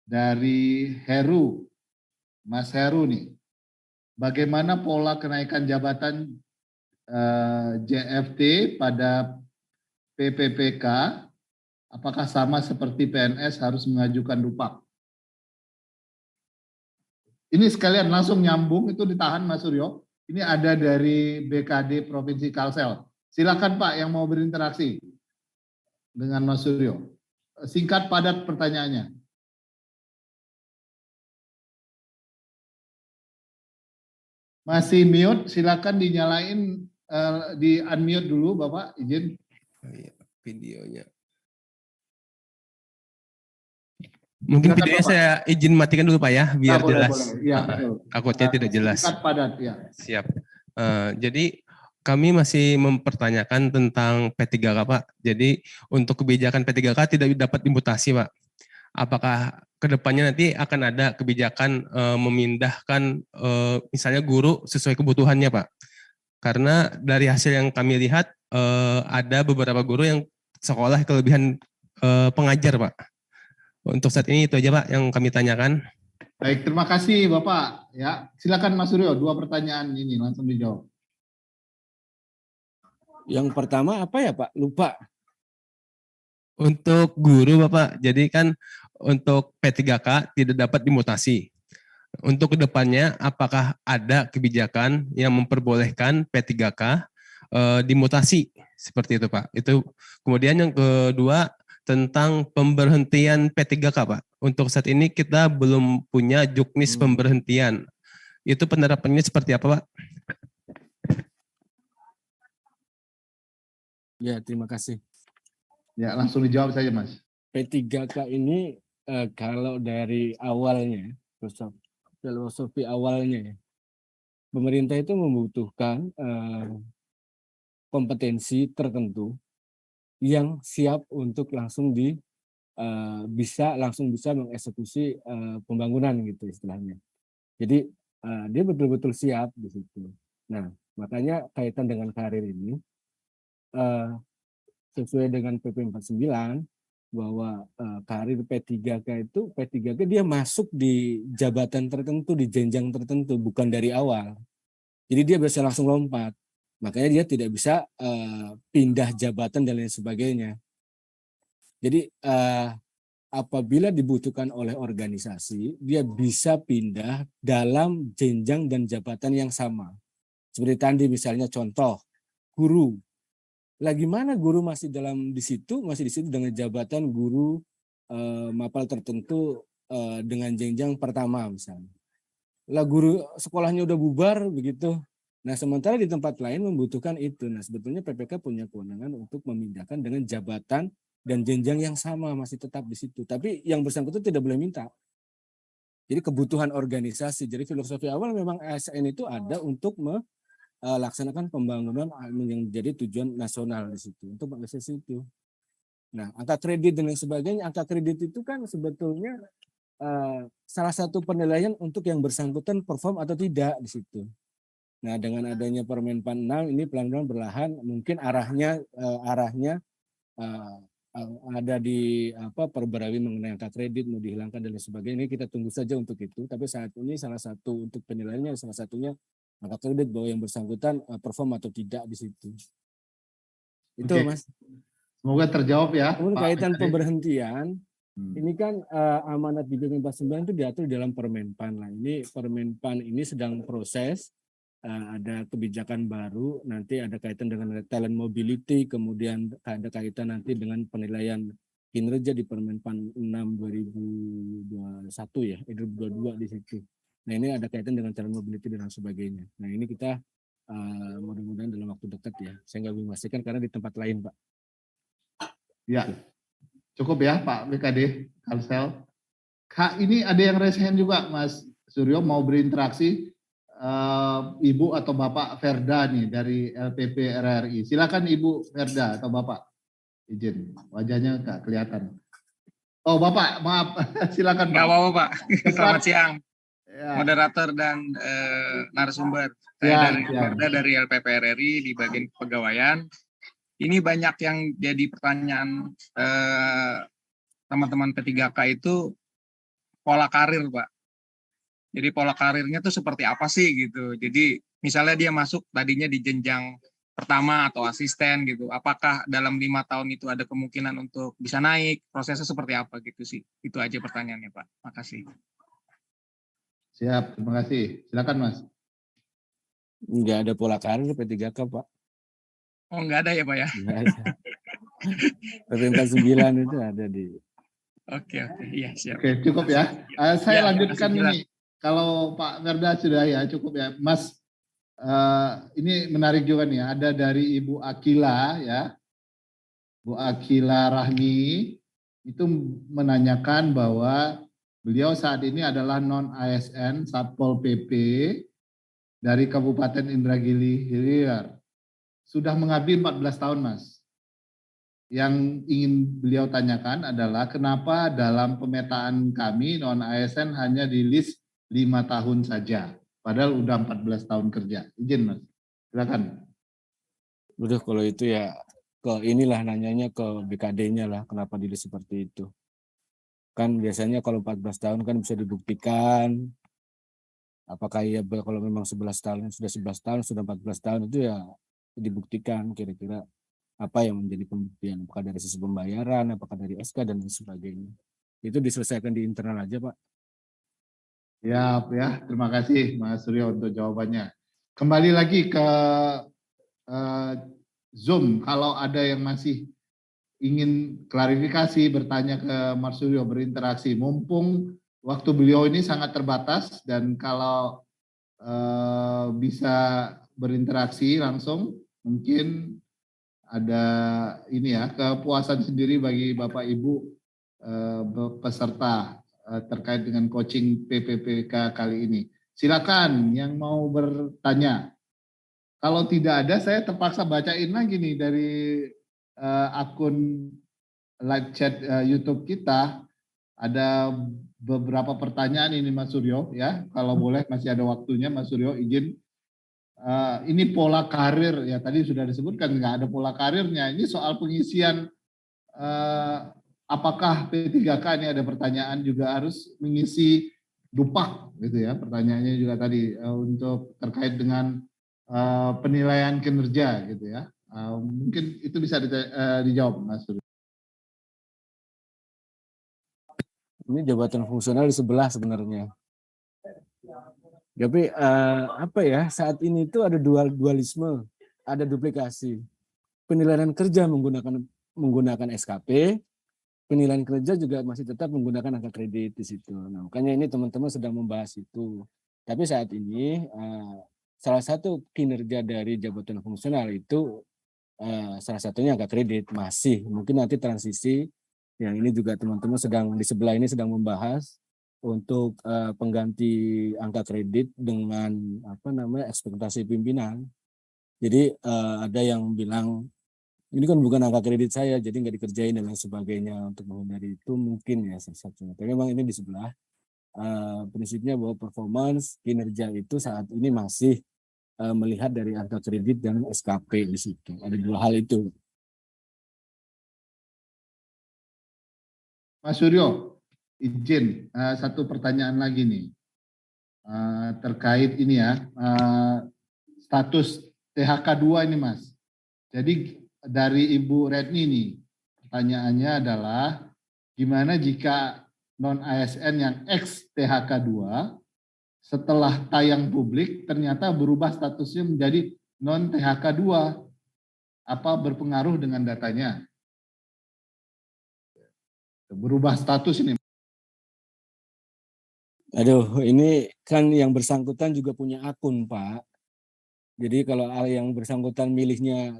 dari Heru, Mas Heru nih. Bagaimana pola kenaikan jabatan JFT pada PPPK? Apakah sama seperti PNS harus mengajukan dupak? Ini sekalian langsung nyambung, itu ditahan Mas Suryo. Ini ada dari BKD Provinsi Kalsel. Silakan Pak yang mau berinteraksi dengan Mas Suryo. Singkat padat pertanyaannya. Masih mute, silakan dinyalain, di unmute dulu Bapak, izin. Videonya. Mungkin Silakan, videonya Bapak. saya izin matikan dulu Pak ya, biar Boleh, jelas. boleh. Ya, betul. Takutnya tidak jelas. Singkat padat ya. Siap. Jadi kami masih mempertanyakan tentang P3K Pak. Jadi untuk kebijakan P3K tidak dapat dimutasi Pak. Apakah kedepannya nanti akan ada kebijakan memindahkan misalnya guru sesuai kebutuhannya Pak? Karena dari hasil yang kami lihat ada beberapa guru yang sekolah kelebihan pengajar Pak. Untuk saat ini itu aja Pak yang kami tanyakan. Baik, terima kasih Bapak. Ya, silakan Mas Suryo, 2 pertanyaan ini langsung dijawab. Yang pertama apa ya Pak? Lupa. Untuk guru Bapak, jadi kan untuk P3K tidak dapat dimutasi. Untuk kedepannya, apakah ada kebijakan yang memperbolehkan P3K dimutasi seperti itu Pak? Itu kemudian yang kedua tentang pemberhentian P3K Pak. Untuk saat ini kita belum punya juknis pemberhentian. Itu penerapannya seperti apa Pak? Ya, terima kasih. Ya, langsung dijawab saja Mas. P3K ini kalau dari awalnya, filosofi awalnya, pemerintah itu membutuhkan kompetensi tertentu yang siap untuk langsung bisa mengeksekusi pembangunan gitu istilahnya. Jadi dia betul-betul siap di situ. Nah, makanya kaitan dengan karir ini sesuai dengan PP 49 bahwa karir P3K itu P3K dia masuk di jabatan tertentu, di jenjang tertentu, bukan dari awal. Jadi dia bisa langsung lompat. Makanya dia tidak bisa pindah jabatan dan lain sebagainya. Jadi apabila dibutuhkan oleh organisasi, dia bisa pindah dalam jenjang dan jabatan yang sama. Seperti tadi misalnya contoh, guru. Lah gimana guru masih di situ dengan jabatan guru mapel tertentu dengan jenjang pertama misalnya. Lah guru sekolahnya udah bubar begitu. Nah, sementara di tempat lain membutuhkan itu. Nah, sebetulnya PPK punya kewenangan untuk memindahkan dengan jabatan dan jenjang yang sama masih tetap di situ. Tapi yang bersangkutan tidak boleh minta. Jadi kebutuhan organisasi. Jadi filosofi awal memang ASN itu ada untuk melaksanakan pembangunan yang menjadi tujuan nasional di situ untuk mengakses itu. Nah, angka kredit dan lain sebagainya, angka kredit itu kan sebetulnya salah satu penilaian untuk yang bersangkutan perform atau tidak di situ. Nah, dengan adanya Permen PAN 6 ini pelan-pelan berlahan, mungkin arahnya ada di perbarui mengenai angka kredit mau dihilangkan dan lain sebagainya. Ini kita tunggu saja untuk itu. Tapi saat ini salah satu untuk penilaiannya salah satunya angka kredit bahwa yang bersangkutan perform atau tidak di situ. Itu Oke. Mas. Semoga terjawab ya. Kemudian Pak kaitan Mekade. pemberhentian, ini kan amanat di PP 49 itu diatur dalam Permen PAN lah. Ini Permen PAN ini sedang proses. Ada kebijakan baru, nanti ada kaitan dengan talent mobility, kemudian ada kaitan nanti dengan penilaian kinerja di Permen PAN 6 2021 ya, 2022 di situ. Nah ini ada kaitan dengan talent mobility dan sebagainya. Nah ini kita mudah-mudahan dalam waktu dekat ya, saya nggak bisa memastikan karena di tempat lain Pak. Ya, cukup ya Pak BKD, Kalsel. Kak, ini ada yang raise hand juga Mas Suryo mau berinteraksi. Ibu atau Bapak Verda nih dari LPP RRI. Silakan Ibu Verda atau Bapak. Izin, wajahnya nggak kelihatan. Oh Bapak, maaf. Silakan Pak. Nggak apa-apa Pak. Selamat siang. Ya. Moderator dan narasumber. Saya dari Verda dari LPP RRI di bagian kepegawaian. Ini banyak yang jadi pertanyaan teman-teman P3K itu pola karir Pak. Jadi pola karirnya tuh seperti apa sih gitu. Jadi misalnya dia masuk tadinya di jenjang pertama atau asisten gitu. Apakah dalam 5 tahun itu ada kemungkinan untuk bisa naik? Prosesnya seperti apa gitu sih. Itu aja pertanyaannya Pak. Makasih. Siap, terima kasih. Silakan Mas. Enggak ada pola karir P3K Pak. Oh enggak ada ya Pak ya? Enggak ada. PP 49 itu ada di. Oke, iya siap. Oke, cukup ya. Saya Ya, lanjutkan makasih, ini. Kalau Pak Verda sudah ya cukup ya. Mas, ini menarik juga nih. Ada dari Ibu Akila ya. Bu Akila Rahmi itu menanyakan bahwa beliau saat ini adalah non-ASN Satpol PP dari Kabupaten Indragiri Hilir. Sudah mengabdi 14 tahun Mas. Yang ingin beliau tanyakan adalah kenapa dalam pemetaan kami non-ASN hanya di list 5 tahun saja. Padahal udah 14 tahun kerja. Izin Mas. Silakan. Udah kalau itu ya ke inilah nanyanya ke BKD-nya lah kenapa diri seperti itu. Kan biasanya kalau 14 tahun kan bisa dibuktikan. Apakah ia kalau memang 11 tahun, sudah 11 tahun, sudah 14 tahun itu ya dibuktikan kira-kira apa yang menjadi pembuktian. Apakah dari sisi pembayaran, apakah dari SK dan lain sebagainya. Itu diselesaikan di internal aja, Pak. Ya, terima kasih Mas Suryo untuk jawabannya. Kembali lagi ke Zoom, kalau ada yang masih ingin klarifikasi, bertanya ke Mas Suryo, berinteraksi. Mumpung waktu beliau ini sangat terbatas dan kalau bisa berinteraksi langsung, mungkin ada ini ya, kepuasan sendiri bagi Bapak Ibu peserta terkait dengan coaching PPPK kali ini. Silakan yang mau bertanya. Kalau tidak ada, saya terpaksa bacain lagi nih dari akun live chat YouTube kita. Ada beberapa pertanyaan ini Mas Suryo ya. Kalau boleh masih ada waktunya Mas Suryo izin. Ini pola karir ya, tadi sudah disebutkan nggak ada pola karirnya. Ini soal pengisian apakah P3K ini ada pertanyaan juga harus mengisi dupak gitu ya. Pertanyaannya juga tadi untuk terkait dengan penilaian kinerja gitu ya. Mungkin itu bisa dijawab Mas Suryo. Ini jabatan fungsional di sebelah sebenarnya. Tapi apa ya, saat ini itu ada dualisme, ada duplikasi. Penilaian kerja menggunakan SKP, penilaian kerja juga masih tetap menggunakan angka kredit di situ. Nah, makanya ini teman-teman sedang membahas itu. Tapi saat ini salah satu kinerja dari jabatan fungsional itu salah satunya angka kredit masih. Mungkin nanti transisi yang ini juga teman-teman sedang di sebelah ini sedang membahas untuk pengganti angka kredit dengan ekspektasi pimpinan. Jadi ada yang bilang ini kan bukan angka kredit saya, jadi nggak dikerjain dan lain sebagainya untuk menghindari itu mungkin ya salah satunya. Tapi memang ini di sebelah prinsipnya bahwa performance kinerja itu saat ini masih melihat dari angka kredit dan SKP di situ. Ada dua hal itu. Mas Suryo, izin satu pertanyaan lagi nih terkait ini ya status THK2 ini Mas. Jadi dari Ibu Retni nih pertanyaannya adalah gimana jika non ASN yang ex THK2 setelah tayang publik ternyata berubah statusnya menjadi non THK2, apa berpengaruh dengan datanya? Berubah status ini. Aduh, ini kan yang bersangkutan juga punya akun, Pak. Jadi kalau yang bersangkutan milihnya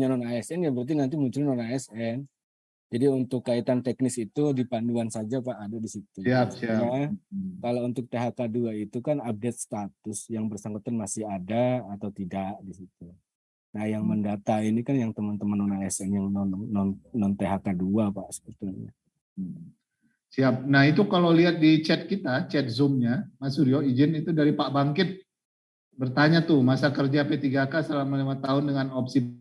non ASN ya berarti nanti muncul non ASN. Jadi untuk kaitan teknis itu di panduan saja Pak ada di situ. Siap. Kalau untuk THK2 itu kan update status yang bersangkutan masih ada atau tidak di situ. Nah, yang mendata ini kan yang teman-teman non ASN yang non THK2 Pak sebetulnya. Siap. Nah, itu kalau lihat di chat kita, chat Zoom-nya, Mas Suryo, izin itu dari Pak Bangkit bertanya tuh, masa kerja P3K selama 5 tahun dengan opsi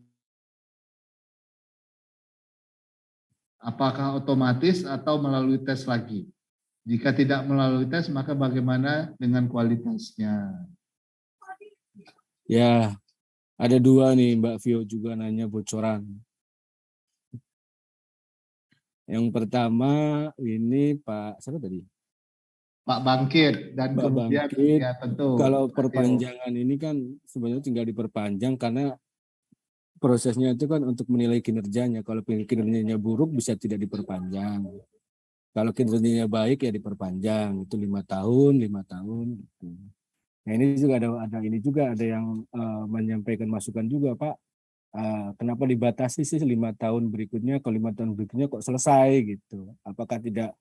apakah otomatis atau melalui tes lagi? Jika tidak melalui tes, maka bagaimana dengan kualitasnya? Ya, ada dua nih Mbak Vio juga nanya bocoran. Yang pertama ini Pak siapa tadi? Pak Bangkit dan Pak kemudian Bangkit, ya tentu. kalau perpanjangan ini kan sebenarnya tinggal diperpanjang karena prosesnya itu kan untuk menilai kinerjanya. Kalau kinerjanya buruk bisa tidak diperpanjang. Kalau kinerjanya baik ya diperpanjang. Itu 5 tahun. Gitu. Nah ini juga ada yang menyampaikan masukan juga Pak. Kenapa dibatasi sih 5 tahun berikutnya? Kalau 5 tahun berikutnya kok selesai gitu? Apakah tidak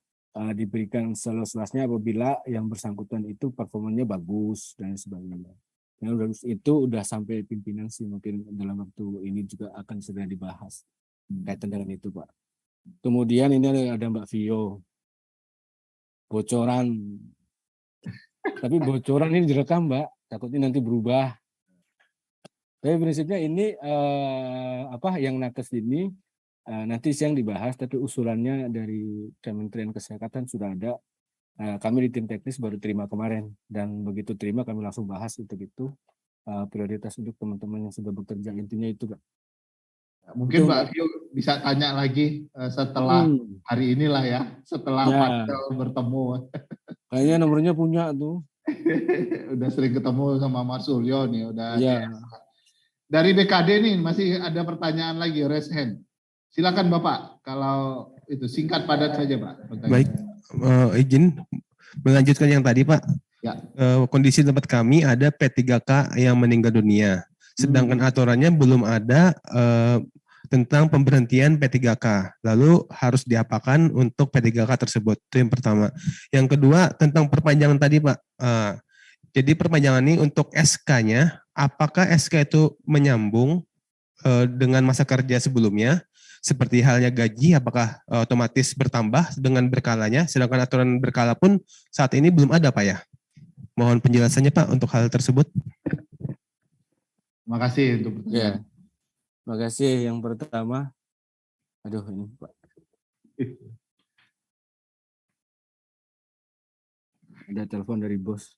diberikan seluas-luasnya apabila yang bersangkutan itu performanya bagus dan sebagainya? Yang itu udah sampai pimpinan sih mungkin dalam waktu ini juga akan segera dibahas kaitan dengan itu Pak. Kemudian ini ada Mbak Vio, bocoran. Tapi bocoran ini direkam Mbak, takutnya nanti berubah. Tapi prinsipnya ini yang nakes ini nanti siang dibahas, tapi usulannya dari Kementerian Kesehatan sudah ada. Kami di tim teknis baru terima kemarin, dan begitu terima kami langsung bahas itu prioritas untuk teman-teman yang sudah bekerja, intinya itu, Pak. Mungkin Itu- Pak Vio bisa tanya lagi setelah hari inilah ya, setelah Ya. panel bertemu. Kayaknya nomornya punya tuh. Udah sering ketemu sama Mas Suryo nih, udah. Ya. Dari BKD nih masih ada pertanyaan lagi, raise hand. Silakan Bapak, kalau itu singkat padat saja Pak. pertanyaan. Baik, izin melanjutkan yang tadi Pak. Ya. Kondisi tempat kami ada P3K yang meninggal dunia. Sedangkan aturannya belum ada tentang pemberhentian P3K. Lalu harus diapakan untuk P3K tersebut. Itu yang pertama. Yang kedua tentang perpanjangan tadi Pak. Jadi perpanjangan ini untuk SK-nya, apakah SK itu menyambung dengan masa kerja sebelumnya? Seperti halnya gaji, apakah otomatis bertambah dengan berkalanya? Sedangkan aturan berkala pun saat ini belum ada Pak ya. Mohon penjelasannya Pak untuk hal tersebut. Terima kasih untuk Ya. pertanyaan. Terima kasih. Yang pertama, aduh ini Pak. Ada telepon dari bos.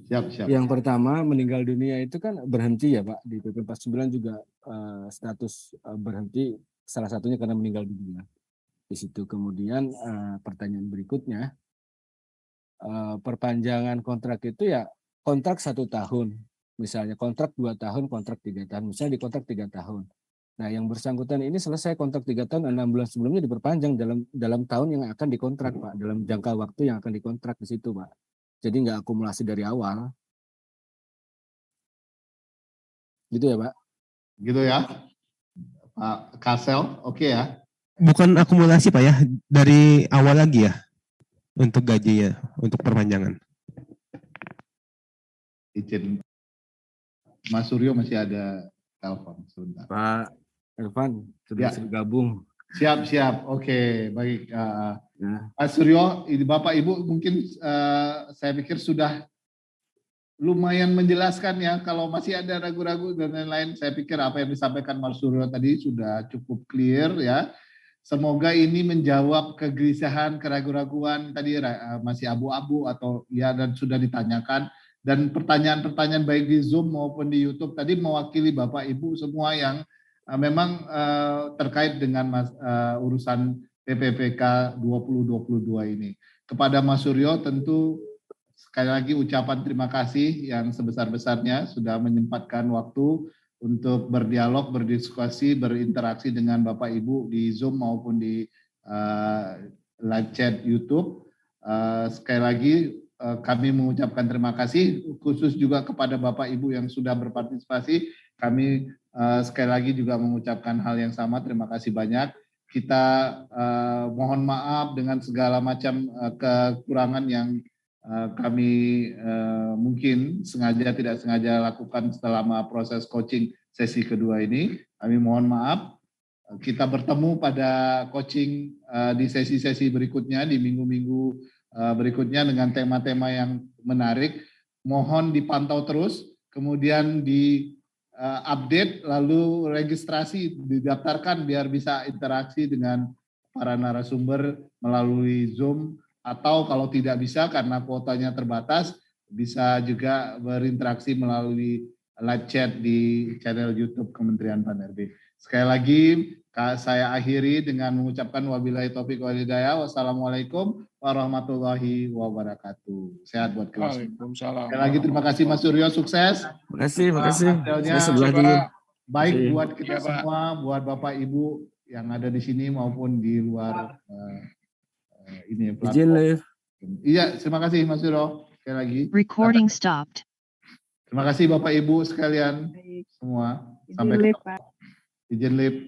Siap. Yang pertama, meninggal dunia itu kan berhenti ya Pak. Di PP 49 juga status berhenti, salah satunya karena meninggal dunia. Di situ kemudian pertanyaan berikutnya, perpanjangan kontrak itu ya kontrak 1 tahun. Misalnya kontrak 2 tahun, kontrak 3 tahun. Misalnya di kontrak 3 tahun. Nah yang bersangkutan ini selesai kontrak 3 tahun, 6 bulan sebelumnya diperpanjang dalam tahun yang akan dikontrak Pak. Dalam jangka waktu yang akan dikontrak di situ Pak. Jadi nggak akumulasi dari awal. Gitu ya Pak? Gitu ya. Pak Kasel, oke ya. Bukan akumulasi Pak ya, dari awal lagi ya untuk gajinya, untuk perpanjangan. Izin. Mas Suryo masih ada telepon sebentar. Pak Irfan sudah Ya. gabung. Siap. Oke, baik. Nah, Mas Suryo, ini Bapak Ibu mungkin saya pikir sudah lumayan menjelaskan ya. Kalau masih ada ragu-ragu dan lain-lain, saya pikir apa yang disampaikan Mas Suryo tadi sudah cukup clear ya. Semoga ini menjawab kegelisahan, keraguan-raguan tadi masih abu-abu atau ya dan sudah ditanyakan. Dan pertanyaan-pertanyaan baik di Zoom maupun di YouTube tadi mewakili Bapak Ibu semua yang memang terkait dengan urusan PPPK 2022 ini. Kepada Mas Suryo tentu sekali lagi ucapan terima kasih yang sebesar-besarnya sudah menyempatkan waktu untuk berdialog, berdiskusi, berinteraksi dengan Bapak Ibu di Zoom maupun di live chat YouTube. Sekali lagi kami mengucapkan terima kasih khusus juga kepada Bapak Ibu yang sudah berpartisipasi. Kami sekali lagi juga mengucapkan hal yang sama, terima kasih banyak. Kita mohon maaf dengan segala macam kekurangan yang kami mungkin sengaja tidak sengaja lakukan selama proses coaching sesi kedua ini. Kami mohon maaf. Kita bertemu pada coaching di sesi-sesi berikutnya, di minggu-minggu berikutnya dengan tema-tema yang menarik. Mohon dipantau terus, kemudian di update, lalu registrasi, didaftarkan biar bisa interaksi dengan para narasumber melalui Zoom, atau kalau tidak bisa karena kuotanya terbatas, bisa juga berinteraksi melalui live chat di channel YouTube Kementerian PAN-RB. Sekali lagi, saya akhiri dengan mengucapkan wabillahi taufiq wal hidayah. Wassalamualaikum warahmatullahi wabarakatuh. Sehat buat kelas. Waalaikumsalam. Sekali lagi terima kasih Mas Suryo, sukses. terima kasih. Hasilnya Saya sebelah dulu. baik Terima kasih. buat kita Iya, Pak. semua, buat Bapak Ibu yang ada di sini maupun di luar ini platform. Izin live. Iya, terima kasih Mas Suryo. Sekali lagi. Recording stopped. Terima kasih Bapak Ibu sekalian Baik. semua. Izin Sampai live, ketemu. Pak. Izin live.